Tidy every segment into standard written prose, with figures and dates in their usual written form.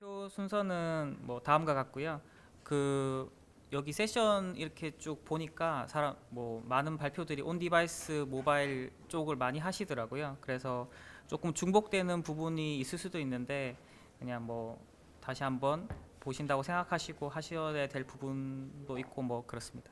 표 순서는 뭐 다음과 같고요. 그 여기 세션 이렇게 쭉 보니까 사람 뭐 많은 발표들이 온 디바이스 모바일 쪽을 많이 하시더라고요. 그래서 조금 중복되는 부분이 있을 수도 있는데 그냥 뭐 다시 한번 보신다고 생각하시고 하셔야 될 부분도 있고 뭐 그렇습니다.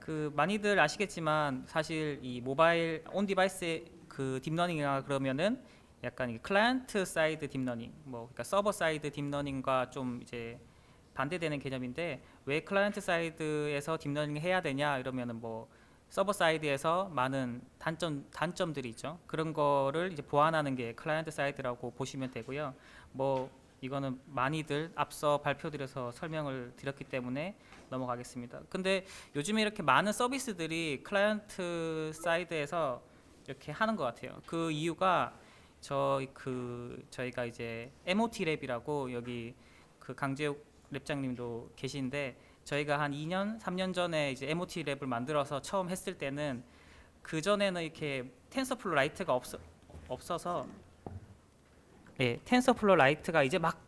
그 많이들 아시겠지만 사실 이 모바일 온 디바이스 그 딥러닝이라 그러면은 약간 이 클라이언트 사이드 딥러닝 뭐 그러니까 서버 사이드 딥러닝과 좀 이제 반대되는 개념인데 왜 클라이언트 사이드에서 딥러닝을 해야 되냐 이러면은 뭐 서버 사이드에서 많은 단점들이 있죠. 그런 거를 이제 보완하는 게 클라이언트 사이드라고 보시면 되고요. 뭐 이거는 많이들 앞서 발표드려서 설명을 드렸기 때문에 넘어가겠습니다. 근데 요즘에 이렇게 많은 서비스들이 클라이언트 사이드에서 이렇게 하는 것 같아요. 그 이유가 저희가 이제 MOT 랩이라고 여기 그 강재욱 랩장님도 계신데 저희가 한 2년, 3년 전에 이제 MOT 랩을 만들어서 처음 했을 때는 그 전에는 이렇게 텐서플로 라이트가 없어서 텐서플로 라이트가 이제 막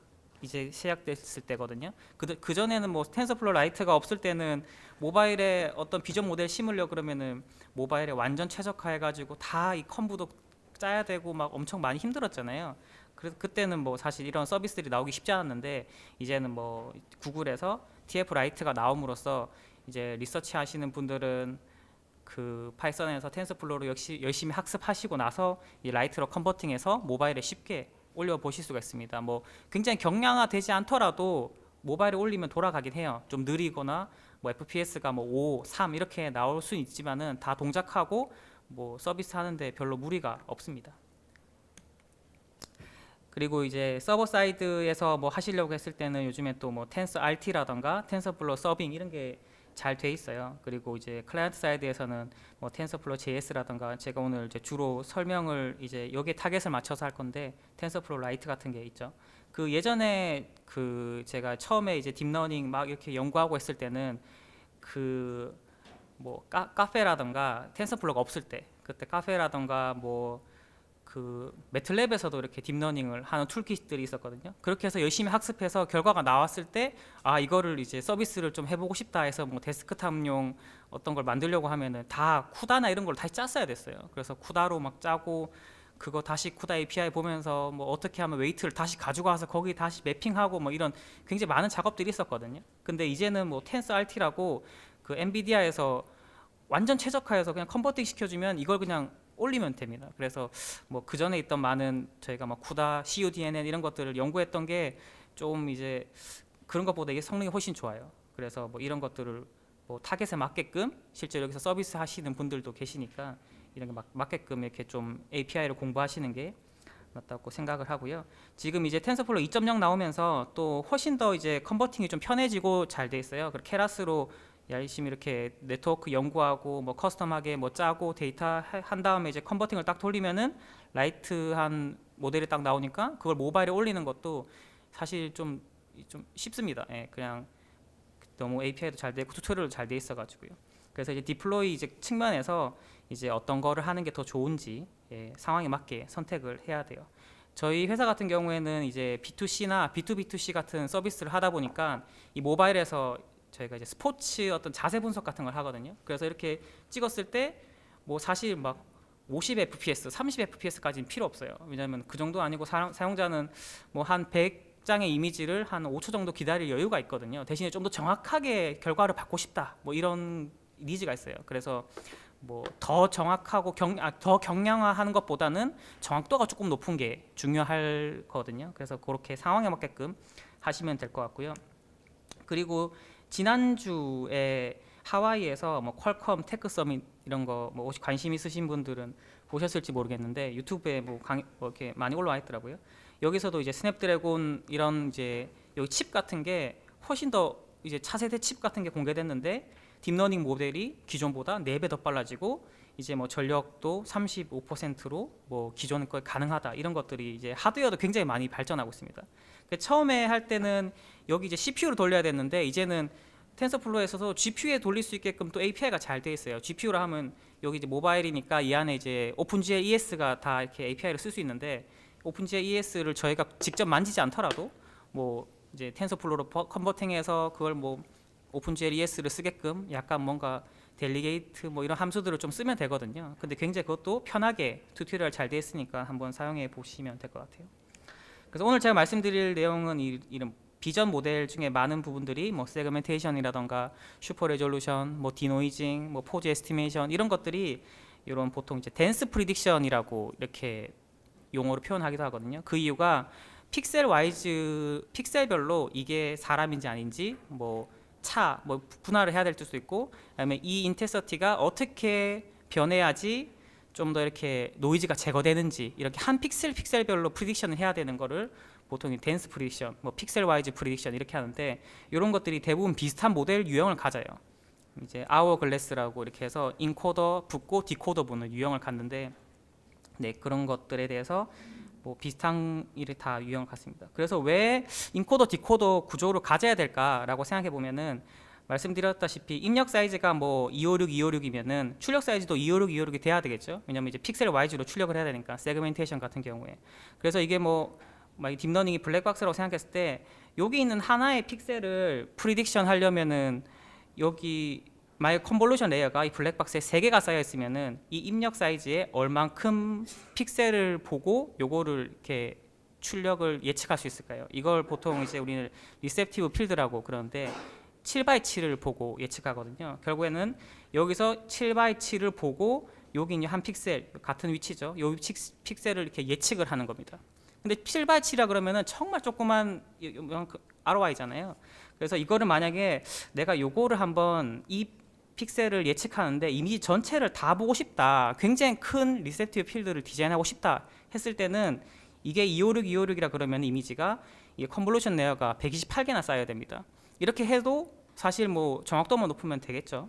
이제 시작됐을 때거든요. 그 전에는 뭐 텐서플로 라이트가 없을 때는 모바일에 어떤 비전 모델 심으려 그러면은 모바일에 완전 최적화해가지고 다 이 컴부도 짜야 되고 막 엄청 많이 힘들었잖아요. 그래서 그때는 뭐 사실 이런 서비스들이 나오기 쉽지 않았는데 이제는 뭐 구글에서 TF 라이트가 나옴으로써 이제 리서치 하시는 분들은 그 파이썬에서 텐서플로우를 역시 열심히 학습하시고 나서 이 라이트로 컨버팅해서 모바일에 쉽게 올려 보실 수가 있습니다. 뭐 굉장히 경량화되지 않더라도 모바일에 올리면 돌아가긴 해요. 좀 느리거나 뭐 FPS가 뭐 5, 3 이렇게 나올 수는 있지만은 다 동작하고 뭐 서비스 하는데 별로 무리가 없습니다. 그리고 이제 서버 사이드에서 뭐 하시려고 했을 때는 요즘에 또 뭐 텐서 RT라던가 텐서플로우 서빙 이런 게 잘 돼 있어요. 그리고 이제 클라이언트 사이드에서는 뭐 텐서플로우 JS라던가 제가 오늘 이제 주로 설명을 이제 여기에 타겟을 맞춰서 할 건데 텐서플로우 라이트 같은 게 있죠. 그 예전에 그 제가 처음에 이제 딥러닝 막 이렇게 연구하고 했을 때는 그 뭐 카페라던가 텐서플로우가 없을 때 그때 카페라던가 뭐 그 매틀랩에서도 이렇게 딥러닝을 하는 툴킷들이 있었거든요. 그렇게 해서 열심히 학습해서 결과가 나왔을 때 아 이거를 이제 서비스를 좀 해보고 싶다 해서 뭐 데스크탑용 어떤 걸 만들려고 하면은 다 쿠다나 이런 걸 다시 짰어야 됐어요. 그래서 쿠다로 막 짜고 그거 다시 쿠다 API 보면서 뭐 어떻게 하면 웨이트를 다시 가져가서 거기 다시 매핑하고 뭐 이런 굉장히 많은 작업들이 있었거든요. 근데 이제는 뭐 텐서 RT라고 그 엔비디아에서 완전 최적화해서 그냥 컨버팅 시켜주면 이걸 그냥 올리면 됩니다. 그래서 뭐 그 전에 있던 많은 저희가 막 쿠다, CUDNN 이런 것들을 연구했던 게 좀 이제 그런 것보다 이게 성능이 훨씬 좋아요. 그래서 뭐 이런 것들을 뭐 타겟에 맞게끔 실제로 여기서 서비스 하시는 분들도 계시니까 이런 게 맞게끔 이렇게 좀 API를 공부하시는 게 맞다고 생각을 하고요. 지금 이제 텐서플로우 2.0 나오면서 또 훨씬 더 이제 컨버팅이 좀 편해지고 잘 돼 있어요. 그리고 케라스로 열심히 이렇게 네트워크 연구하고 뭐 커스텀하게 뭐 짜고 데이터 한 다음에 이제 컨버팅을 딱 돌리면은 라이트한 모델이 딱 나오니까 그걸 모바일에 올리는 것도 사실 좀 쉽습니다. 예, 그냥 너무 API도 잘 되고 튜토리얼도 잘 돼 있어가지고요. 그래서 이제 디플로이 이제 측면에서 이제 어떤 거를 하는 게 더 좋은지 상황에 맞게 선택을 해야 돼요. 저희 회사 같은 경우에는 이제 B2C나 B2B2C 같은 서비스를 하다 보니까 이 모바일에서 저희가 이제 스포츠 어떤 자세 분석 같은 걸 하거든요. 그래서 이렇게 찍었을 때 뭐 사실 막 50 fps, 30 fps까지는 필요 없어요. 왜냐하면 그 정도 아니고 사용자는 뭐 한 100장의 이미지를 한 5초 정도 기다릴 여유가 있거든요. 대신에 좀 더 정확하게 결과를 받고 싶다. 뭐 이런 니즈가 있어요. 그래서 뭐 더 정확하고 더 경량화하는 것보다는 정확도가 조금 높은 게 중요하거든요. 그래서 그렇게 상황에 맞게끔 하시면 될 것 같고요. 그리고 지난주에 하와이에서 뭐 퀄컴 테크 서밋 이런 거 뭐 혹시 관심 있으신 분들은 보셨을지 모르겠는데 유튜브에 뭐 이렇게 많이 올라와 있더라고요. 여기서도 이제 스냅드래곤 이런 이제 여기 칩 같은 게 훨씬 더 이제 차세대 칩 같은 게 공개됐는데 딥러닝 모델이 기존보다 4배 더 빨라지고 이제 뭐 전력도 35%로 뭐 기존 거 가능하다 이런 것들이 이제 하드웨어도 굉장히 많이 발전하고 있습니다. 처음에 할 때는 여기 이제 CPU로 돌려야 됐는데 이제는 텐서플로우에서도 GPU에 돌릴 수 있게끔 또 API가 잘 돼 있어요. GPU로 하면 여기 이제 모바일이니까 이 안에 이제 오픈GL ES가 다 이렇게 API를 쓸 수 있는데 오픈GIS를 저희가 직접 만지지 않더라도 뭐 이제 텐서플로우로 컨버팅해서 그걸 뭐 오픈GIS를 쓰게끔 약간 뭔가 델리게이트 뭐 이런 함수들을 좀 쓰면 되거든요. 근데 굉장히 그것도 편하게 튜토리얼 잘 돼 있으니까 한번 사용해 보시면 될 것 같아요. 그래서 오늘 제가 말씀드릴 내용은 이런 비전 모델 중에 많은 부분들이 뭐 세그멘테이션이라던가 슈퍼 레졸루션, 뭐 디노이징, 뭐 포즈 에스티메이션 이런 것들이 이런 보통 이제 덴스 프리딕션이라고 이렇게 용어로 표현하기도 하거든요. 그 이유가 픽셀 와이즈 픽셀별로 이게 사람인지 아닌지 뭐 분할을 해야 될 수도 있고, 그다음에 이 인텐서티가 어떻게 변해야지 좀 더 이렇게 노이즈가 제거되는지 이렇게 한 픽셀별로 프리딕션을 해야 되는 거를 보통 덴스 프리딕션, 뭐 픽셀 와이즈 프리딕션 이렇게 하는데, 이런 것들이 대부분 비슷한 모델 유형을 가져요. 이제 아워글래스라고 이렇게 해서 인코더 붙고 디코더 붙는 유형을 갖는데, 네, 그런 것들에 대해서 뭐 비슷한 일이 다 유형을 갖습니다. 그래서 왜 인코더 디코더 구조를 가져야 될까라고 생각해 보면은, 말씀드렸다시피 입력 사이즈가 뭐 256, 256이면은 출력 사이즈도 256, 256이 돼야 되겠죠. 왜냐면 이제 픽셀 와이즈로 출력을 해야 되니까, 세그멘테이션 같은 경우에. 그래서 이게 뭐 딥러닝이 블랙박스라고 생각했을 때 여기 있는 하나의 픽셀을 프리딕션 하려면은 여기 만약 컨볼루션 레이어가 이 블랙박스에 3개가 쌓여 있으면은 이 입력 사이즈에 얼만큼 픽셀을 보고 요거를 이렇게 출력을 예측할 수 있을까요? 이걸 보통 이제 우리는 리셉티브 필드라고 그러는데 7x7을 보고 예측하거든요. 결국에는 여기서 7x7을 보고 여기 있는 한 픽셀 같은 위치죠. 요 픽셀을 이렇게 예측을 하는 겁니다. 근데 7x7이라 그러면은 정말 조그만 ROI잖아요. 그래서 이거를 만약에 내가 요거를 한번 이 픽셀을 예측하는데 이미지 전체를 다 보고 싶다, 굉장히 큰 리셉티브 필드를 디자인하고 싶다 했을 때는 이게 256, 256이라 그러면 이미지가 이 컨볼루션 레이어가 128개나 쌓여야 됩니다. 이렇게 해도 사실 뭐 정확도만 높으면 되겠죠.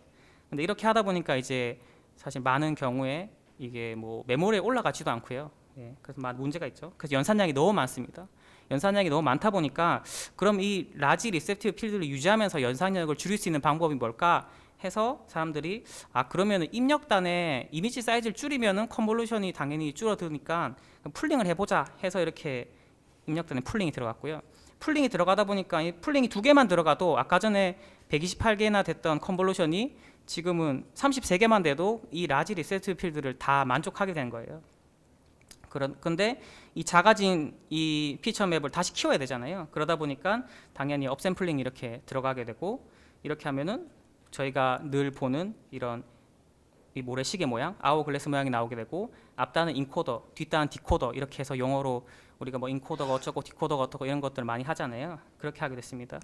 근데 이렇게 하다 보니까 이제 사실 많은 경우에 이게 뭐 메모리에 올라가지도 않고요. 예, 그래서 문제가 있죠. 그래서 연산량이 너무 많습니다. 연산량이 너무 많다 보니까 그럼 이 라지 리셉티브 필드를 유지하면서 연산력을 줄일 수 있는 방법이 뭘까 해서 사람들이 그러면 입력단의 이미지 사이즈를 줄이면은 컨볼루션이 당연히 줄어드니까 풀링을 해보자 해서 이렇게 입력단에 풀링이 들어갔고요. 풀링이 들어가다 보니까 이 풀링이 2개만 들어가도 아까 전에 128개나 됐던 컨볼루션이 지금은 33개만 돼도 이 라지 리셉티브 필드를 다 만족하게 된 거예요. 근데 이 작아진 이 피처 맵을 다시 키워야 되잖아요. 그러다 보니까 당연히 업샘플링이 이렇게 들어가게 되고, 이렇게 하면은 저희가 늘 보는 이런 이 모래시계 모양, 아워글래스 모양이 나오게 되고, 앞단은 인코더, 뒷단은 디코더 이렇게 해서 영어로 우리가 뭐 인코더가 어쩌고 디코더가 어쩌고 이런 것들을 많이 하잖아요. 그렇게 하게 됐습니다.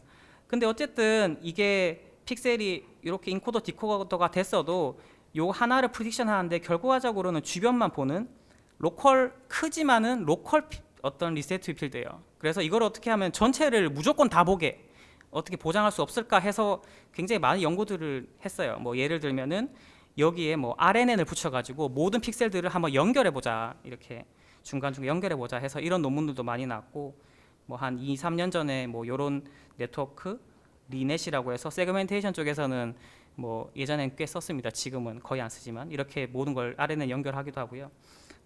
근데 어쨌든 이게 픽셀이 이렇게 인코더 디코더가 됐어도 요 하나를 프리딕션 하는데 결과적으로는 주변만 보는 로컬 크지만은 로컬 어떤 리셉티브 필드예요. 그래서 이걸 어떻게 하면 전체를 무조건 다 보게 어떻게 보장할 수 없을까 해서 굉장히 많은 연구들을 했어요. 뭐 예를 들면은 여기에 뭐 RNN을 붙여가지고 모든 픽셀들을 한번 연결해 보자, 이렇게 중간중간 연결해 보자 해서 이런 논문들도 많이 나왔고, 뭐 한 2, 3년 전에 뭐 요런 네트워크 리넷이라고 해서 세그멘테이션 쪽에서는 뭐 예전엔 꽤 썼습니다. 지금은 거의 안 쓰지만 이렇게 모든 걸 RNN 연결하기도 하고요.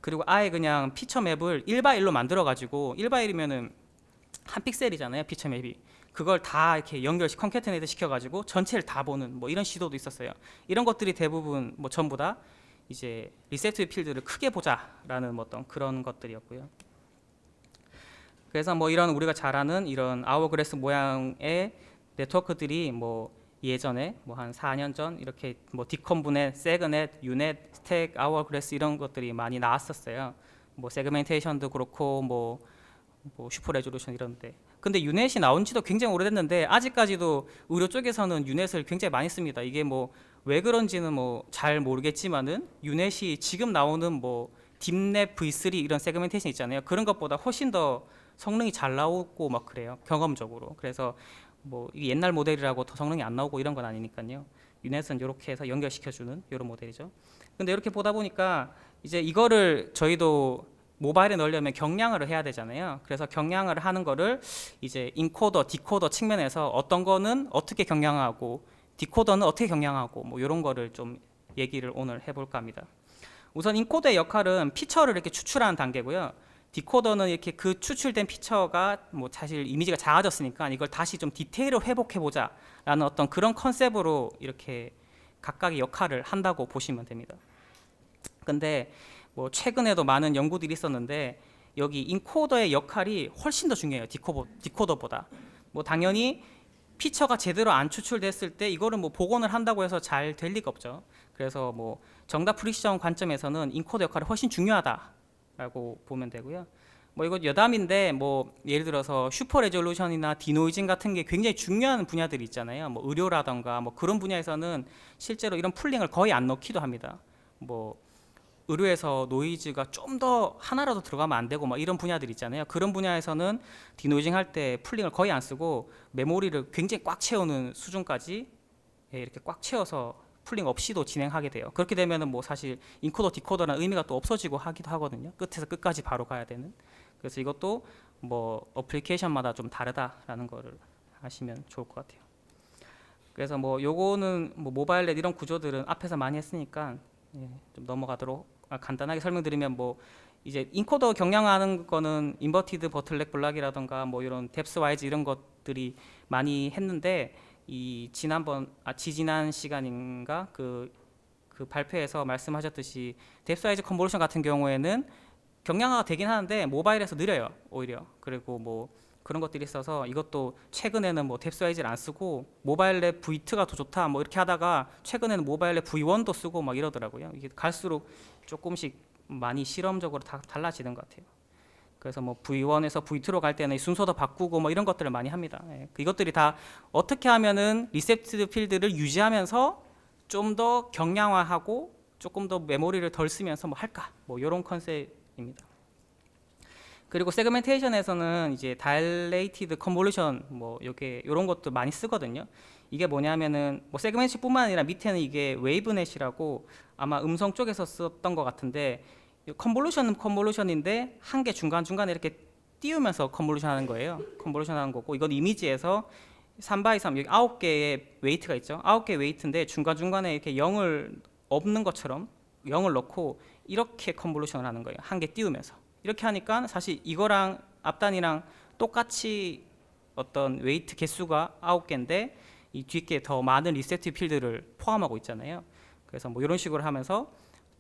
그리고 아예 그냥 피처 맵을 1x1로 만들어 가지고 1x1이면은 한 픽셀이잖아요, 피처 맵이. 그걸 다 이렇게 컨캐테네이트 시켜가지고 전체를 다 보는 뭐 이런 시도도 있었어요. 이런 것들이 대부분 뭐 전부 다 이제 리셉티브 필드를 크게 보자라는 뭐 어떤 그런 것들이었고요. 그래서 뭐 이런 우리가 잘 아는 이런 아워글래스 모양의 네트워크들이 뭐 예전에 뭐 한 4년 전 이렇게 뭐 디컨브넷, 세그넷, 유넷, 스택, 아워글래스 이런 것들이 많이 나왔었어요. 뭐 세그멘테이션도 그렇고 뭐 슈퍼 레졸루션 이런데, 근데 유넷이 나온 지도 굉장히 오래됐는데 아직까지도 의료 쪽에서는 유넷을 굉장히 많이 씁니다. 이게 뭐 왜 그런지는 뭐 잘 모르겠지만은 유넷이 지금 나오는 뭐 딥넷 V3 이런 세그멘테이션 있잖아요. 그런 것보다 훨씬 더 성능이 잘 나오고 막 그래요, 경험적으로. 그래서 뭐 이게 옛날 모델이라고 더 성능이 안 나오고 이런 건 아니니까요. 유넷은 이렇게 해서 연결시켜주는 이런 모델이죠. 근데 이렇게 보다 보니까 이제 이거를 저희도 모바일에 넣으려면 경량을 해야 되잖아요. 그래서 경량을 하는 거를 이제 인코더, 디코더 측면에서 어떤 거는 어떻게 경량하고 디코더는 어떻게 경량하고 뭐 이런 거를 좀 얘기를 오늘 해볼까 합니다. 우선 인코더의 역할은 피처를 이렇게 추출하는 단계고요. 디코더는 이렇게 그 추출된 피처가 뭐 사실 이미지가 작아졌으니까 이걸 다시 좀 디테일을 회복해 보자라는 어떤 그런 컨셉으로 이렇게 각각의 역할을 한다고 보시면 됩니다. 근데 뭐 최근에도 많은 연구들이 있었는데 여기 인코더의 역할이 훨씬 더 중요해요. 디코더보다. 뭐 당연히 피처가 제대로 안 추출됐을 때 이거를 뭐 복원을 한다고 해서 잘 될 리가 없죠. 그래서 뭐 정답 프리시전 관점에서는 인코더 역할이 훨씬 중요하다라고 보면 되고요. 뭐 이거 여담인데 뭐 예를 들어서 슈퍼 레졸루션이나 디노이징 같은 게 굉장히 중요한 분야들이 있잖아요. 뭐 의료라던가 뭐 그런 분야에서는 실제로 이런 풀링을 거의 안 넣기도 합니다. 뭐 의료에서 노이즈가 좀 더 하나라도 들어가면 안 되고 뭐 이런 분야들 있잖아요. 그런 분야에서는 디노이징 할 때 풀링을 거의 안 쓰고 메모리를 굉장히 꽉 채우는 수준까지 이렇게 꽉 채워서 풀링 없이도 진행하게 돼요. 그렇게 되면은 뭐 사실 인코더 디코더라는 의미가 또 없어지고 하기도 하거든요. 끝에서 끝까지 바로 가야 되는. 그래서 이것도 뭐 어플리케이션마다 좀 다르다라는 거를 아시면 좋을 것 같아요. 그래서 뭐 요거는 뭐 모바일 넷 이런 구조들은 앞에서 많이 했으니까 좀 넘어가도록 간단하게 설명드리면 뭐 이제 인코더 경량화하는 거는 인버티드 버틀넥 블락이라던가 뭐 이런 뎁스 와이즈 이런 것들이 많이 했는데 이 지지난 시간인가 그 발표에서 말씀하셨듯이 뎁스 와이즈 컨볼루션 같은 경우에는 경량화가 되긴 하는데 모바일에서 느려요 오히려. 그리고 뭐 그런 것들이 있어서 이것도 최근에는 뭐 뎁스 와이즈를 안 쓰고 모바일 랩 V2가 더 좋다 뭐 이렇게 하다가 최근에는 모바일 랩 V1도 쓰고 막 이러더라고요. 이게 갈수록 조금씩 많이 실험적으로 다 달라지는 것 같아요. 그래서 뭐 V1에서 V2로 갈 때는 순서도 바꾸고 뭐 이런 것들을 많이 합니다. 이것들이 다 어떻게 하면은 리셉티브 필드를 유지하면서 좀 더 경량화하고 조금 더 메모리를 덜 쓰면서 뭐 할까 뭐 이런 컨셉입니다. 그리고 세그멘테이션에서는 이제 다일레이티드 컨볼루션 뭐 요게 요런 것도 많이 쓰거든요. 이게 뭐냐면은 뭐 세그멘트뿐만 아니라 밑에는 이게 웨이브넷이라고 아마 음성 쪽에서 썼던 것 같은데 컨볼루션은 컨볼루션인데 한 개 중간중간에 이렇게 띄우면서 컨볼루션 하는 거예요. 컨볼루션 하는 거고 이건 이미지에서 3x3 여기 9개의 웨이트가 있죠. 9개의 웨이트인데 중간중간에 이렇게 0을 없는 것처럼 0을 넣고 이렇게 컨볼루션을 하는 거예요. 한 개 띄우면서. 이렇게 하니까 사실 이거랑 앞단이랑 똑같이 어떤 웨이트 개수가 9개인데 이 뒷게 더 많은 리셉티브 필드를 포함하고 있잖아요. 그래서 뭐 이런 식으로 하면서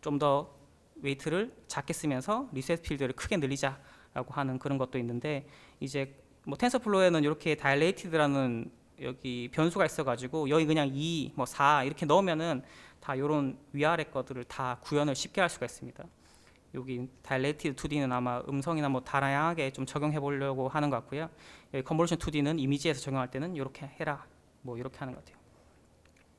좀 더 웨이트를 작게 쓰면서 리셋 필드를 크게 늘리자라고 하는 그런 것도 있는데 이제 뭐 텐서플로우에는 이렇게 다일레이티드라는 여기 변수가 있어가지고 여기 그냥 2, 뭐 4 이렇게 넣으면은 다 이런 위아래 것들을 다 구현을 쉽게 할 수가 있습니다. 여기 다일레이티드 2D는 아마 음성이나 뭐 다양하게 좀 적용해 보려고 하는 것 같고요. 여기 컨볼루션 2D는 이미지에서 적용할 때는 이렇게 해라 뭐 이렇게 하는 것 같아요.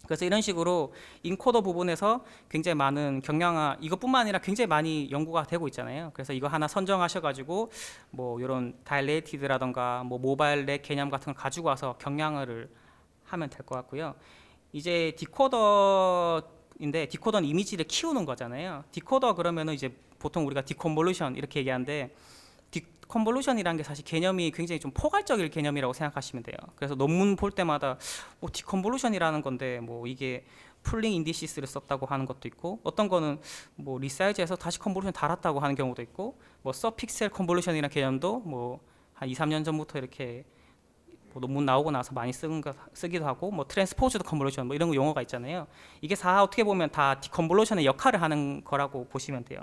그래서 이런 식으로 인코더 부분에서 굉장히 많은 경량화 이것뿐만 아니라 굉장히 많이 연구가 되고 있잖아요. 그래서 이거 하나 선정하셔가지고 뭐 이런 다일레이티드라던가 뭐 모바일 렉 개념 같은 걸 가지고 와서 경량화를 하면 될 것 같고요. 이제 디코더인데 디코더는 이미지를 키우는 거잖아요. 디코더 그러면은 이제 보통 우리가 디컨볼루션 이렇게 얘기하는데 디컨볼루션이라는 게 사실 개념이 굉장히 좀 포괄적일 개념이라고 생각하시면 돼요. 그래서 논문 볼 때마다 디컨볼루션이라는 건데 뭐 이게 풀링 인디시스를 썼다고 하는 것도 있고 어떤 거는 뭐 리사이즈해서 다시 컨볼루션 달았다고 하는 경우도 있고 뭐 서픽셀 컨볼루션이라는 개념도 뭐 한 2, 3년 전부터 이렇게 뭐 논문 나오고 나서 많이 쓰기도 하고 뭐 트랜스포즈드 컨볼루션 뭐 이런 용어가 있잖아요. 이게 다 어떻게 보면 다 디컨볼루션의 역할을 하는 거라고 보시면 돼요.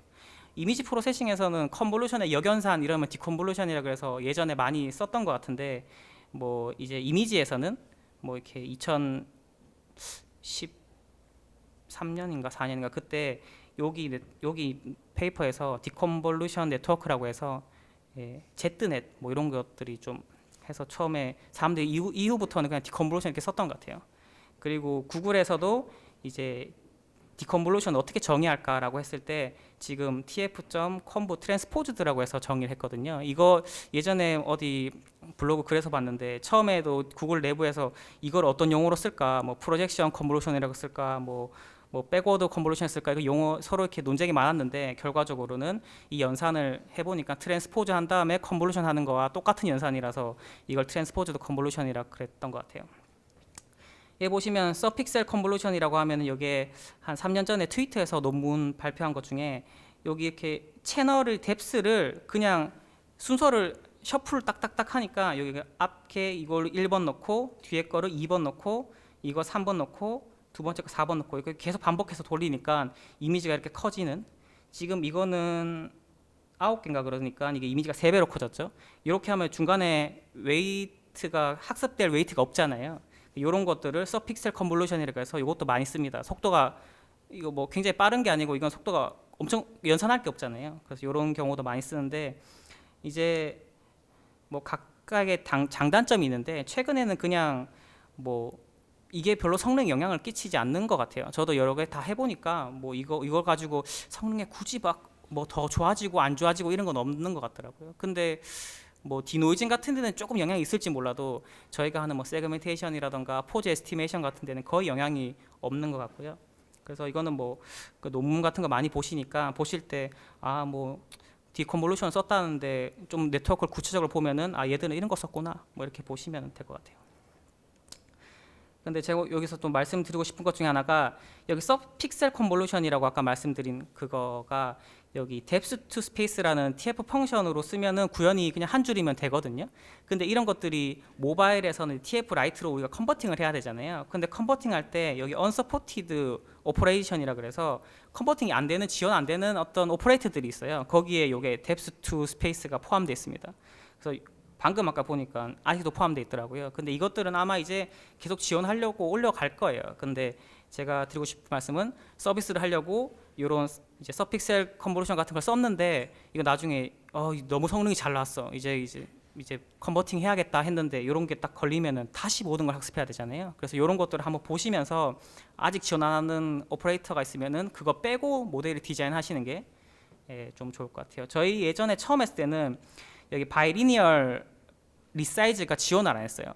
이미지 프로세싱에서는 컨볼루션의 역연산 이러면 디컨볼루션이라 그래서 예전에 많이 썼던 것 같은데 뭐 이제 이미지에서는 뭐 이렇게 2013년인가 4년인가 그때 여기 페이퍼에서 디컨볼루션 네트워크라고 해서 제트넷 뭐 이런 것들이 좀 해서 처음에 사람들이 이후부터는 그냥 디컨볼루션 이렇게 썼던 것 같아요. 그리고 구글에서도 이제 디컨볼루션 어떻게 정의할까라고 했을 때 지금 tf.conv 트랜스포즈드라고 해서 정의를 했거든요. 이거 예전에 어디 블로그 글에서 봤는데 처음에도 구글 내부에서 이걸 어떤 용어로 쓸까 뭐 프로젝션 컨볼루션이라고 쓸까 뭐 백워드 컨볼루션 쓸까 이거 용어 서로 이렇게 논쟁이 많았는데 결과적으로는 이 연산을 해보니까 트랜스포즈 한 다음에 컨볼루션 하는 거와 똑같은 연산이라서 이걸 트랜스포즈드 컨볼루션이라 그랬던 것 같아요. 여기 보시면 서픽셀 컨볼루션이라고 하면은 여기에 한 3년 전에 트위터에서 논문 발표한 것 중에 여기 이렇게 채널을 뎁스를 그냥 순서를 셔플 딱딱딱 하니까 여기 앞에 이걸 1번 넣고 뒤에 거를 2번 넣고 이거 3번 넣고 두 번째 거 4번 넣고 이렇게 계속 반복해서 돌리니까 이미지가 이렇게 커지는, 지금 이거는 9개인가 그러니까 이게 이미지가 3배로 커졌죠. 이렇게 하면 중간에 웨이트가 학습될 웨이트가 없잖아요. 이런 것들을 서픽셀 컨볼루션이라고 해서 이것도 많이 씁니다. 속도가 이거 뭐 굉장히 빠른 게 아니고 이건 속도가 엄청 연산할 게 없잖아요. 그래서 이런 경우도 많이 쓰는데, 이제 뭐 각각의 장단점이 있는데 최근에는 그냥 뭐 이게 별로 성능에 영향을 끼치지 않는 것 같아요. 저도 여러 개 다 해보니까 뭐 이걸 가지고 성능에 굳이 막 뭐 더 좋아지고 안 좋아지고 이런 건 없는 것 같더라고요. 근데 뭐 디노이징 같은 데는 조금 영향이 있을지 몰라도 저희가 하는 뭐 세그멘테이션이라던가 포즈 에스티메이션 같은 데는 거의 영향이 없는 것 같고요. 그래서 이거는 뭐 그 논문 같은 거 많이 보시니까 보실 때 아 뭐 디컨볼루션 썼다는데 좀 네트워크를 구체적으로 보면은 아 얘들은 이런 거 썼구나 뭐 이렇게 보시면 될 것 같아요. 근데 제가 여기서 좀 말씀드리고 싶은 것 중에 하나가 여기 서픽셀 컨볼루션이라고 아까 말씀드린 그거가 여기 depth to space라는 TF 펑션으로 쓰면은 구현이 그냥 한 줄이면 되거든요. 근데 이런 것들이 모바일에서는 TF 라이트로 우리가 컨버팅을 해야 되잖아요. 근데 컨버팅 할 때 여기 unsupported operation이라 그래서 컨버팅이 안 되는, 지원 안 되는 어떤 오퍼레이터들이 있어요. 거기에 요게 depth to space가 포함되어 있습니다. 그래서 방금 아까 보니까 아직도 포함되어 있더라고요. 근데 이것들은 아마 이제 계속 지원하려고 올려갈 거예요. 근데 제가 드리고 싶은 말씀은 서비스를 하려고 이런 이제 서픽셀 컨볼루션 같은 걸 썼는데 이거 나중에 너무 성능이 잘 나왔어. 이제 컨버팅 해야겠다 했는데 이런 게 딱 걸리면은 다시 모든 걸 학습해야 되잖아요. 그래서 이런 것들을 한번 보시면서 아직 지원 안 하는 오퍼레이터가 있으면은 그거 빼고 모델을 디자인하시는 게 좀 좋을 것 같아요. 저희 예전에 처음 했을 때는 여기 바이리니얼 리사이즈가 지원을 안 했어요.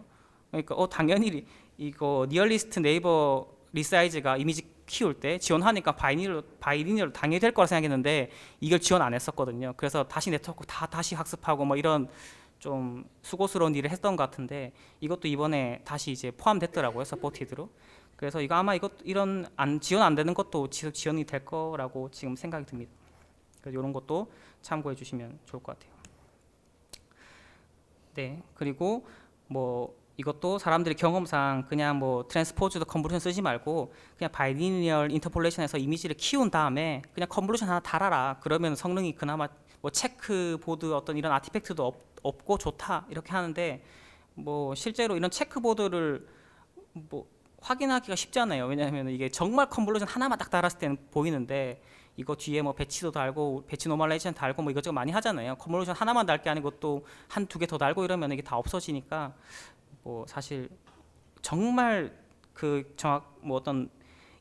그러니까 당연히 이거 니얼리스트 네이버 리사이즈가 이미지 키울 때 지원하니까 바이리니얼 당연히 될 거라 생각했는데 이걸 지원 안 했었거든요. 그래서 다시 네트워크 다시 학습하고 뭐 이런 좀 수고스러운 일을 했던 것 같은데 이것도 이번에 다시 이제 포함됐더라고요, 서포티드로. 그래서 이거 아마 이런 지원 안 되는 것도 지원이 될 거라고 지금 생각이 듭니다. 그래서 이런 것도 참고해 주시면 좋을 것 같아요. 네, 그리고 뭐 이것도 사람들이 경험상 그냥 뭐 트랜스포즈드 컨볼루션 쓰지 말고 그냥 바이리니얼 인터폴레이션에서 이미지를 키운 다음에 그냥 컨볼루션 하나 달아라. 그러면 성능이 그나마 뭐 체크보드 어떤 이런 아티팩트도 없고 좋다 이렇게 하는데, 뭐 실제로 이런 체크보드를 뭐 확인하기가 쉽잖아요. 왜냐하면 이게 정말 컨볼루션 하나만 딱 달았을 때는 보이는데 이거 뒤에 뭐 배치도 달고 배치 노멀레이션 달고 뭐 이것저것 많이 하잖아요. 컨볼루션 하나만 달 게 아니고 또 한 두 개 더 달고 이러면 이게 다 없어지니까 뭐 사실 정말 그 뭐 어떤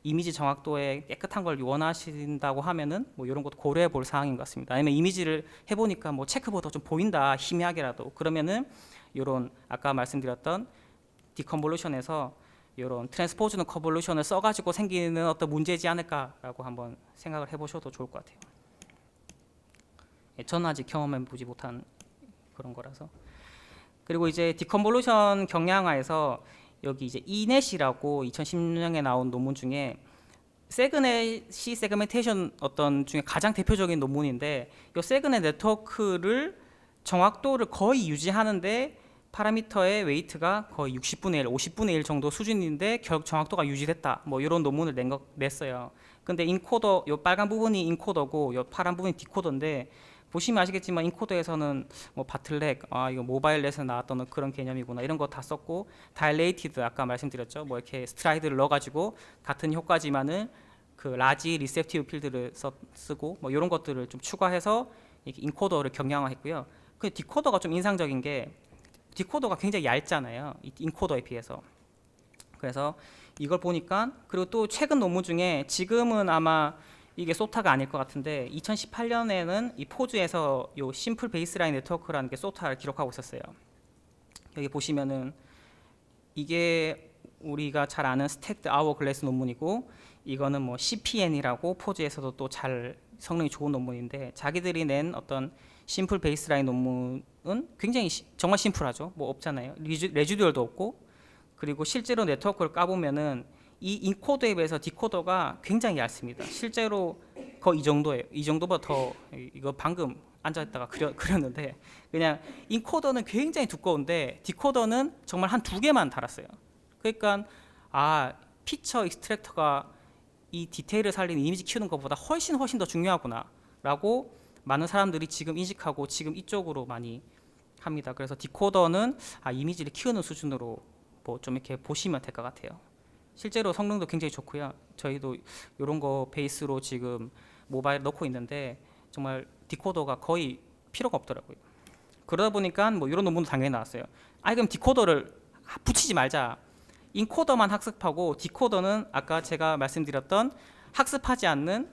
이미지 정확도에 깨끗한 걸 원하신다고 하면은 뭐 이런 것도 고려해 볼 사항인 것 같습니다. 아니면 이미지를 해보니까 뭐 체크보다 좀 보인다 희미하게라도, 그러면은 이런 아까 말씀드렸던 디컨볼루션에서 이런 트랜스포즈는 컨볼루션을 써가지고 생기는 어떤 문제지 않을까라고 한번 생각을 해보셔도 좋을 것 같아요. 저는 아직 경험해보지 못한 그런 거라서. 그리고 이제 디컨볼루션 경량화에서 여기 이제 이넷이라고 2010년에 나온 논문 중에 세그넷이 세그멘테이션 어떤 중에 가장 대표적인 논문인데, 이 세그넷 네트워크를 정확도를 거의 유지하는데 파라미터의 웨이트가 거의 60분의 1, 50분의 1 정도 수준인데 결국 정확도가 유지됐다. 뭐 이런 논문을 냈어요. 근데 인코더, 요 빨간 부분이 인코더고 요 파란 부분이 디코더인데, 보시면 아시겠지만 인코더에서는 뭐 바틀렉, 이거 모바일넷에서 나왔던 그런 개념이구나 이런 거 다 썼고, 다일레이티드 아까 말씀드렸죠. 뭐 이렇게 스트라이드를 넣어가지고 같은 효과지만은 그 라지 리셉티브 필드를 쓰고 뭐 이런 것들을 좀 추가해서 이렇게 인코더를 경량화했고요. 그 디코더가 좀 인상적인 게 디코더가 굉장히 얇잖아요, 이 인코더에 비해서. 그래서 이걸 보니까, 그리고 또 최근 논문 중에 지금은 아마 이게 소타가 아닐 것 같은데 2018년에는 이 포즈에서 요 심플 베이스라인 네트워크라는 게 소타를 기록하고 있었어요. 여기 보시면은 이게 우리가 잘 아는 스택드 아워글래스 논문이고, 이거는 뭐 CPN이라고 포즈에서도 또 잘 성능이 좋은 논문인데, 자기들이 낸 어떤 심플 베이스라인 논문은 굉장히 정말 심플하죠. 뭐 없잖아요. 레지듀얼도 없고, 그리고 실제로 네트워크를 까보면은 이 인코더에 비해서 디코더가 굉장히 얇습니다. 실제로 거의 이 정도예요. 이 정도보다 더, 이거 방금 앉아있다가 그렸는데 그냥 인코더는 굉장히 두꺼운데 디코더는 정말 한 2개만 달았어요. 그러니까 피처 익스트랙터가 이 디테일을 살리는 이미지 키우는 것보다 훨씬 더 중요하구나 라고 많은 사람들이 지금 인식하고 지금 이쪽으로 많이 합니다. 그래서 디코더는 이미지를 키우는 수준으로 뭐 좀 이렇게 보시면 될 것 같아요. 실제로 성능도 굉장히 좋고요. 저희도 이런 거 베이스로 지금 모바일 넣고 있는데 정말 디코더가 거의 필요가 없더라고요. 그러다 보니까 뭐 이런 논문도 당연히 나왔어요. 그럼 디코더를 붙이지 말자. 인코더만 학습하고 디코더는 아까 제가 말씀드렸던 학습하지 않는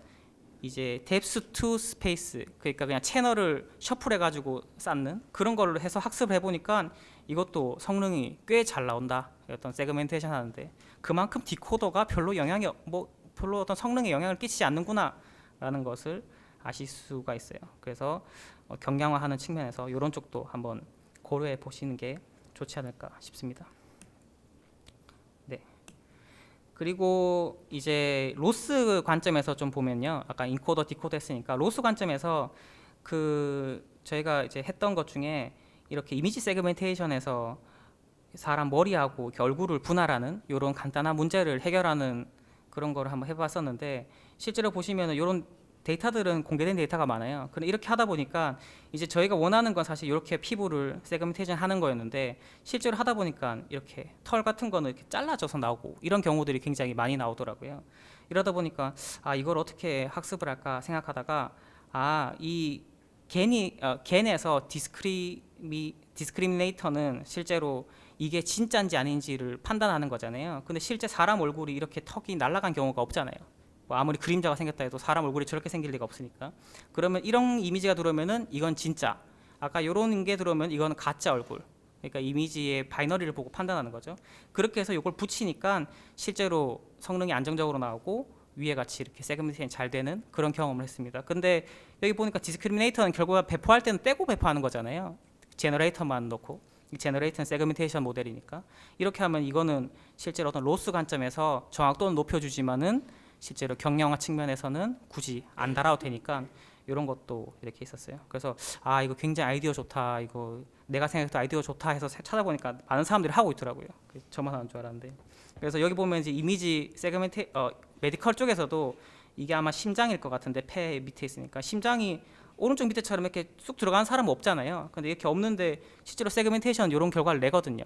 이제 depth to space, 그러니까 그냥 채널을 셔플해 가지고 쌓는 그런 걸로 해서 학습을 해보니까 이것도 성능이 꽤 잘 나온다. 어떤 세그멘테이션 하는데 그만큼 디코더가 별로 별로 어떤 성능에 영향을 끼치지 않는구나라는 것을 아실 수가 있어요. 그래서 경량화하는 측면에서 이런 쪽도 한번 고려해 보시는 게 좋지 않을까 싶습니다. 네. 그리고 이제 로스 관점에서 좀 보면요, 아까 인코더 디코더 했으니까 로스 관점에서 저희가 이제 했던 것 중에 이렇게 이미지 세그멘테이션에서 사람 머리하고 이렇게 얼굴을 분할하는 이런 간단한 문제를 해결하는 그런 거를 한번 해봤었는데 실제로 보시면은 이런 데이터들은 공개된 데이터가 많아요. 근데 이렇게 하다 보니까 이제 저희가 원하는 건 사실 이렇게 피부를 세그멘테이션 하는 거였는데 실제로 하다 보니까 이렇게 털 같은 거는 이렇게 잘라져서 나오고 이런 경우들이 굉장히 많이 나오더라고요. 이러다 보니까 이걸 어떻게 학습을 할까 생각하다가 이 겐에서 디스크리미네이터는 실제로 이게 진짜인지 아닌지를 판단하는 거잖아요. 근데 실제 사람 얼굴이 이렇게 턱이 날아간 경우가 없잖아요. 뭐 아무리 그림자가 생겼다 해도 사람 얼굴이 저렇게 생길 리가 없으니까. 그러면 이런 이미지가 들어오면은 이건 진짜, 아까 이런 게 들어오면 이건 가짜 얼굴, 그러니까 이미지의 바이너리를 보고 판단하는 거죠. 그렇게 해서 이걸 붙이니까 실제로 성능이 안정적으로 나오고 위에 같이 이렇게 세그멘테이션이 잘 되는 그런 경험을 했습니다. 근데 여기 보니까 디스크리미네이터는 결국 배포할 때는 떼고 배포하는 거잖아요. 제너레이터만 넣고. 제너레이터는 세그멘테이션 모델이니까 이렇게 하면 이거는 실제로 어떤 로스 관점에서 정확도는 높여주지만은 실제로 경량화 측면에서는 굳이 안 달아도 되니까 이런 것도 이렇게 있었어요. 그래서 이거 굉장히 아이디어 좋다, 이거 내가 생각해도 아이디어 좋다 해서 찾아보니까 많은 사람들이 하고 있더라고요. 저만 하는 줄 알았는데. 그래서 여기 보면 이제 이미지 메디컬 쪽에서도 이게 아마 심장일 것 같은데 폐 밑에 있으니까 심장이 오른쪽 밑에처럼 이렇게 쑥 들어가는 사람은 없잖아요. 근데 이렇게 없는데 실제로 세그멘테이션 이런 결과를 내거든요.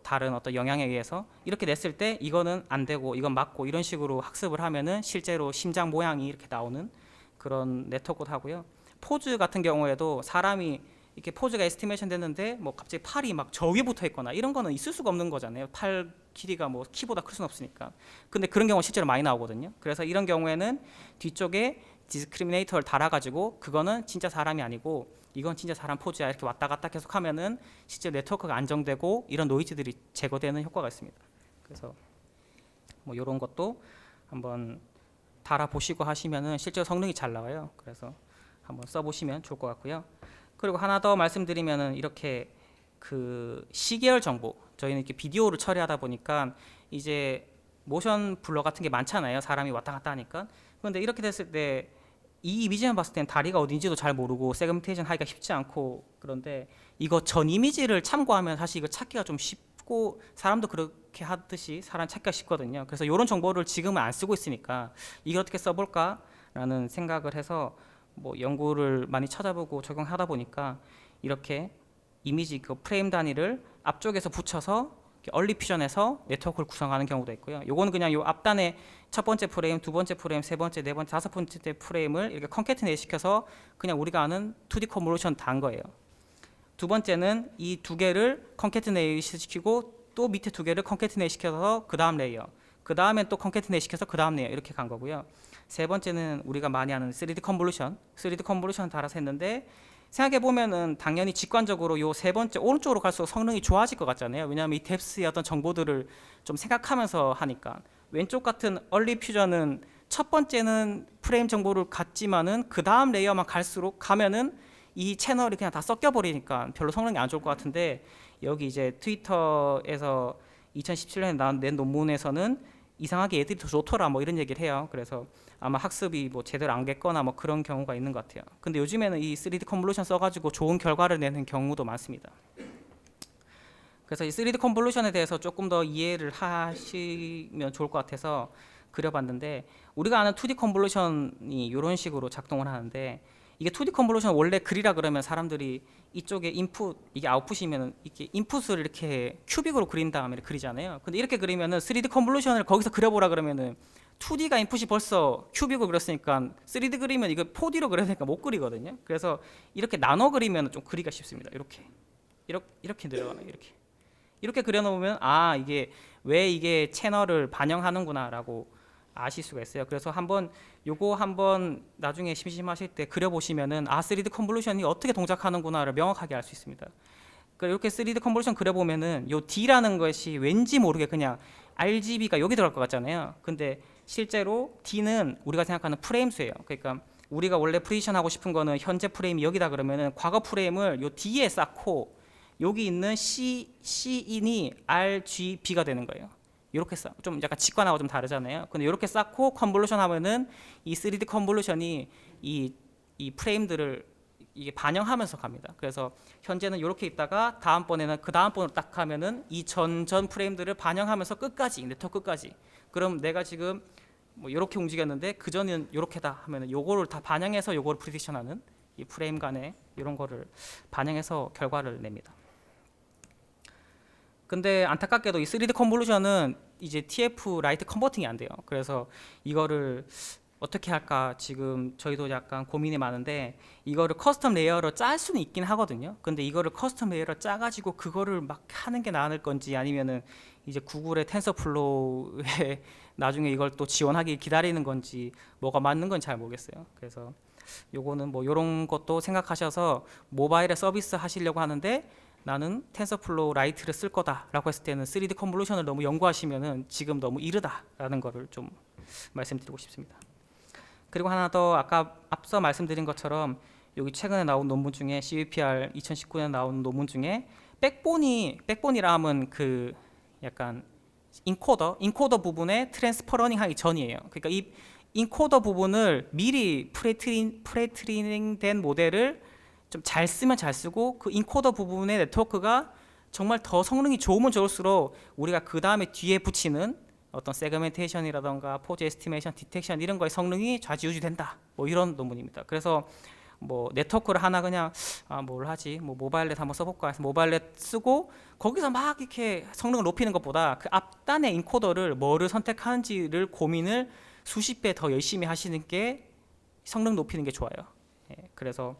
다른 어떤 영향에 의해서 이렇게 냈을 때 이거는 안 되고 이건 맞고 이런 식으로 학습을 하면은 실제로 심장 모양이 이렇게 나오는 그런 네트워크도 하고요. 포즈 같은 경우에도 사람이 이렇게 포즈가 에스티메이션 됐는데 갑자기 팔이 막 저 위에 붙어 있거나 이런 거는 있을 수가 없는 거잖아요. 팔 길이가 키보다 클 수는 없으니까. 근데 그런 경우가 실제로 많이 나오거든요. 그래서 이런 경우에는 뒤쪽에 디스크리미네이터를 달아가지고 그거는 진짜 사람이 아니고 이건 진짜 사람 포즈야 이렇게 왔다 갔다 계속 하면은 실제 네트워크가 안정되고 이런 노이즈들이 제거되는 효과가 있습니다. 그래서 이런 것도 한번 달아보시고 하시면은 실제로 성능이 잘 나와요. 그래서 한번 써보시면 좋을 것 같고요. 그리고 하나 더 말씀드리면은 이렇게 시계열 정보, 저희는 이렇게 비디오를 처리하다 보니까 이제 모션 블러 같은 게 많잖아요. 사람이 왔다 갔다 하니까. 그런데 이렇게 됐을 때 이 이미지만 봤을 땐 다리가 어딘지도 잘 모르고 세그멘테이션 하기가 쉽지 않고, 그런데 이거 전 이미지를 참고하면 사실 이거 찾기가 좀 쉽고 사람도 그렇게 하듯이 사람 찾기가 쉽거든요. 그래서 이런 정보를 지금은 안 쓰고 있으니까 이걸 어떻게 써볼까라는 생각을 해서 연구를 많이 찾아보고 적용하다 보니까 이렇게 이미지 프레임 단위를 앞쪽에서 붙여서 얼리 퓨전에서 네트워크를 구성하는 경우도 있고요. 요거는 그냥 요 앞단에 첫 번째 프레임, 두 번째 프레임, 세 번째, 네 번째, 다섯 번째 프레임을 이렇게 컨캐트네이트 시켜서 그냥 우리가 아는 2D 컨볼루션 단 거예요. 두 번째는 이 두 개를 컨캐트네이트 시키고 또 밑에 두 개를 컨캐트네이트 시켜서 그 다음 레이어, 그 다음엔 또 컨캐트네이트 시켜서 그 다음 레이어 이렇게 간 거고요. 세 번째는 우리가 많이 아는 3D 컨볼루션 달아서 했는데, 생각해보면은 당연히 직관적으로 요 세 번째 오른쪽으로 갈수록 성능이 좋아질 것 같잖아요. 왜냐하면 이 뎁스의 어떤 정보들을 좀 생각하면서 하니까. 왼쪽 같은 얼리 퓨전은 첫 번째는 프레임 정보를 갖지만은 그 다음 레이어만 갈수록 가면은 이 채널이 그냥 다 섞여 버리니까 별로 성능이 안 좋을 것 같은데, 여기 이제 트위터에서 2017년에 낸 논문에서는 이상하게 애들이 더 좋더라 뭐 이런 얘기를 해요. 그래서 아마 학습이 뭐 제대로 안 됐거나 뭐 그런 경우가 있는 것 같아요. 근데 요즘에는 이 3D 컨볼루션 써가지고 좋은 결과를 내는 경우도 많습니다. 그래서 이 3D 컨볼루션에 대해서 조금 더 이해를 하시면 좋을 것 같아서 그려봤는데, 우리가 아는 2D 컨볼루션이 이런 식으로 작동을 하는데, 이게 2D 컨볼루션 원래 그리라 그러면 사람들이 이쪽에 인풋, 이게 아웃풋이면 이렇게 인풋을 이렇게 큐빅으로 그린 다음에 그리잖아요. 근데 이렇게 그리면은 3D 컨볼루션을 거기서 그려보라 그러면은 2D가 인풋이 벌써 큐빅으로 그렸으니까 3D 그리면 이거 4D로 그려야 되니까 못 그리거든요. 그래서 이렇게 나눠 그리면 좀 그리기가 쉽습니다. 이렇게 내려가요. 이렇게 그려놓으면 아, 이게 왜 이게 채널을 반영하는구나라고 아실 수가 있어요. 그래서 요거 한번 나중에 심심하실 때 그려보시면은 아, 3D 컨볼루션이 어떻게 동작하는구나를 명확하게 알 수 있습니다. 이렇게 3D 컨볼루션 그려보면은 요 D라는 것이 왠지 모르게 그냥 RGB가 여기 들어갈 것 같잖아요. 근데 실제로 D는 우리가 생각하는 프레임 수예요. 그러니까 우리가 원래 프리시션 하고 싶은 거는 현재 프레임이 여기다 그러면은 과거 프레임을 요 D에 쌓고 여기 있는 C인이 RGB가 되는 거예요. 이렇게 좀 약간 직관하고 좀 다르잖아요. 근데 이렇게 쌓고 컨볼루션 하면은 이 3D 컨볼루션이 이 프레임들을 이게 반영하면서 갑니다. 그래서 현재는 이렇게 있다가 다음번에는 그 다음번으로 딱 하면은 이 전 프레임들을 반영하면서 끝까지, 네트워크 끝까지. 그럼 내가 지금 뭐 이렇게 움직였는데 그 전은 이렇게다 하면은 요거를 다 반영해서 요거를 프리디션하는 이 프레임 간에 이런 거를 반영해서 결과를 냅니다. 근데 안타깝게도 이 3D 컨볼루션은 이제 TF 라이트 컨버팅이 안 돼요. 그래서 이거를 어떻게 할까 지금 저희도 약간 고민이 많은데, 이거를 커스텀 레이어로 짤 수는 있긴 하거든요. 근데 이거를 커스텀 레이어로 짜가지고 그거를 막 하는 게 나을 건지, 아니면은 이제 구글의 텐서플로우에 나중에 이걸 또 지원하기 기다리는 건지 뭐가 맞는 건 잘 모르겠어요. 그래서 요거는 뭐 요런 것도 생각하셔서 모바일에 서비스 하시려고 하는데 나는 텐서플로우 라이트를 쓸 거다라고 했을 때는 3D 컨볼루션을 너무 연구하시면은 지금 너무 이르다라는 거를 좀 말씀드리고 싶습니다. 그리고 하나 더, 아까 앞서 말씀드린 것처럼 여기 최근에 나온 논문 중에 CVPR 2019년에 나온 논문 중에 백본이라 하면 그 약간 인코더 부분에 트랜스퍼 러닝 하기 전이에요. 그러니까 이 인코더 부분을 미리 프레트레이닝 된 모델을 좀 잘 쓰면 잘 쓰고, 그 인코더 부분의 네트워크가 정말 더 성능이 좋으면 좋을수록 우리가 그 다음에 뒤에 붙이는 어떤 세그멘테이션이라던가 포즈 에스티메이션, 디텍션 이런 거의 성능이 좌지우지된다. 뭐 이런 논문입니다. 그래서 뭐 네트워크를 하나 그냥 뭘 하지? 뭐 모바일넷 한번 써볼까 해서 모바일넷 쓰고 거기서 막 이렇게 성능을 높이는 것보다 그 앞단의 인코더를 뭐를 선택하는지를 고민을 수십 배 더 열심히 하시는 게 성능 높이는 게 좋아요. 예, 그래서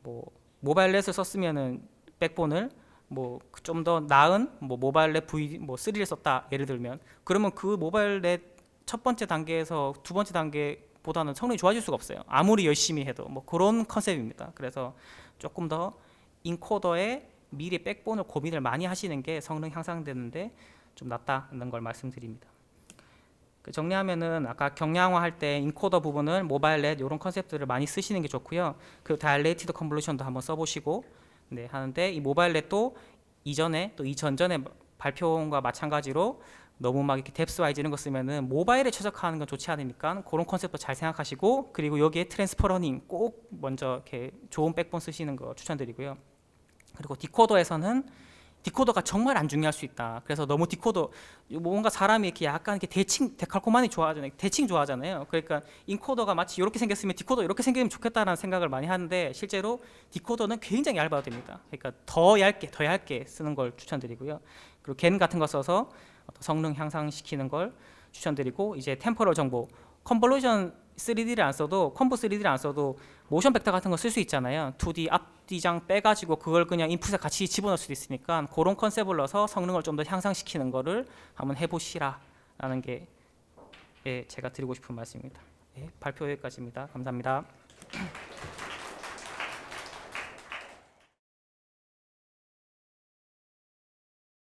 뭐 모바일넷을 썼으면은 백본을 뭐 좀 더 나은 뭐 모바일넷 V 뭐 3를 썼다 예를 들면, 그러면 그 모바일넷 첫 번째 단계에서 두 번째 단계보다는 성능이 좋아질 수가 없어요. 아무리 열심히 해도 뭐 그런 컨셉입니다. 그래서 조금 더 인코더에 미리 백본을 고민을 많이 하시는 게 성능 향상되는데 좀 낫다는 걸 말씀드립니다. 정리하면은 아까 경량화 할 때 인코더 부분을 모바일넷 이런 컨셉들을 많이 쓰시는 게 좋고요. 그 다일레이티드 컨볼루션도 한번 써보시고 네, 하는데, 이 모바일넷도 이전에 또 이전전에 발표과 마찬가지로 너무 막 이렇게 뎁스와이즈 이런 거 쓰면은 모바일에 최적화하는 건 좋지 않으니까 그런 컨셉도 잘 생각하시고, 그리고 여기에 트랜스퍼 러닝 꼭 먼저 이렇게 좋은 백본 쓰시는 거 추천드리고요. 그리고 디코더가 정말 안 중요할 수 있다. 그래서 너무 디코더 뭔가 사람이 이렇게 약간 이렇게 데칼코마니 좋아하잖아요. 대칭 좋아하잖아요. 그러니까 인코더가 마치 이렇게 생겼으면 디코더 이렇게 생기면 좋겠다라는 생각을 많이 하는데, 실제로 디코더는 굉장히 얇아도 됩니다. 그러니까 더 얇게 쓰는 걸 추천드리고요. 그리고 겐 같은 거 써서 성능 향상시키는 걸 추천드리고, 이제 템포럴 정보, 컨볼루션 3D를 안 써도, 컴보 3D를 안 써도 모션 벡터 같은 거 쓸 수 있잖아요. 2D 앞뒤장 빼가지고 그걸 그냥 인풋에 같이 집어넣을 수도 있으니까 그런 컨셉을 넣어서 성능을 좀 더 향상시키는 거를 한번 해보시라라는 게 제가 드리고 싶은 말씀입니다. 발표 여기까지입니다. 감사합니다.